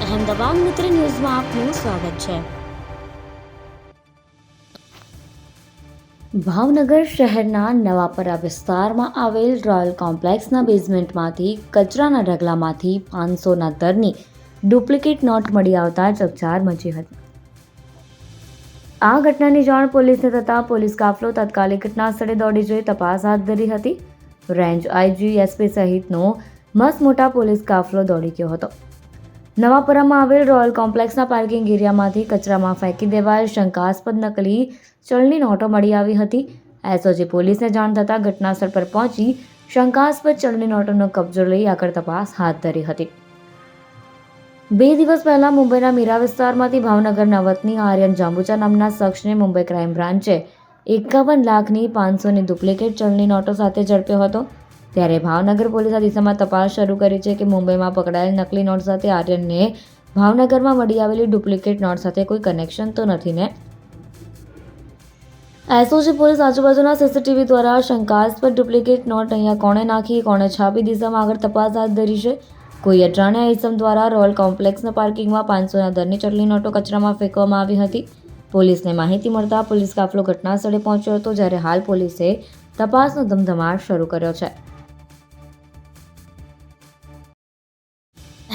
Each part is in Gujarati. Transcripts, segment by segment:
અહેમદાબાદ મિત્ર ન્યૂઝમાં આપનું સ્વાગત છે। ભાવનગર શહેરના નવાપરા વિસ્તારમાં આવેલ રોયલ કોમ્પ્લેક્સના બેઝમેન્ટમાંથી કચરાના ઢગલામાંથી 500ના દરની ડુપ્લિકેટ નોટ મળી આવતા ચકચાર મચી હતી। આ ઘટનાની જાણ પોલીસને થતાં પોલીસ કાફલો તાત્કાલિક ઘટના સ્થળે દોડી જઈ તપાસ હાથ ધરી હતી। રેન્જ આઈજી એસપી સહિતનો મસમોટા પોલીસ કાફલો દોડી ગયો હતો। નવાપરામાં આવેલ રોયલ કોમ્પ્લેક્સના પાર્કિંગ એરિયામાંથી કચરામાં ફેંકી દેવાયેલ શંકાસ્પદ નકલી ચલણી નોટો મળી આવી હતી। એસઓજી પોલીસને જાણ થતાં ઘટનાસ્થળ પર પહોંચી શંકાસ્પદ ચલણી નોટોનો કબજો લઈ આગળ તપાસ હાથ ધરી હતી। 2 દિવસ પહેલા મુંબઈના મીરા વિસ્તારમાંથી ભાવનગરના વતની આર્યન જાંબુચા નામના શખ્સને મુંબઈ ક્રાઇમ બ્રાન્ચે 51 લાખની 500ની ડુપ્લિકેટ ચલણી નોટો સાથે ઝડપ્યો હતો। ત્યારે ભાવનગર પોલીસ આ દિશામાં તપાસ શરૂ કરી છે કે મુંબઈમાં પકડાયેલ નકલી નોટ સાથે આર્યનને ભાવનગરમાં મળી આવેલી ડુપ્લિકેટ નોટ સાથે કોઈ કનેક્શન તો નથી ને। એસઓજી પોલીસ આજુબાજુના સીસીટીવી દ્વારા શંકાસ્પદ ડુપ્લિકેટ નોટ અહીંયા કોણે નાખી કોણે છાપી દિશામાં આગળ તપાસ હાથ ધરી છે। કોઈ અજાણ્યા ઇસમ દ્વારા રોયલ કોમ્પ્લેક્સના પાર્કિંગમાં 500ના દરની ચલણી નોટો કચરામાં ફેંકવામાં આવી હતી। પોલીસને માહિતી મળતા પોલીસ કાફલો ઘટના સ્થળે પહોંચ્યો હતો, જ્યારે હાલ પોલીસે તપાસનો ધમધમાટ શરૂ કર્યો છે।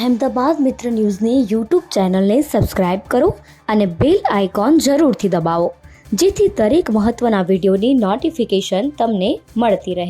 અહેમદાબાદ મિત્ર ન્યૂઝની યુટ્યુબ ચેનલને સબસ્ક્રાઇબ કરો અને બેલ આઇકોન જરૂરથી દબાવો, જેથી દરેક મહત્વના વિડીયોની નોટિફિકેશન તમને મળતી રહે।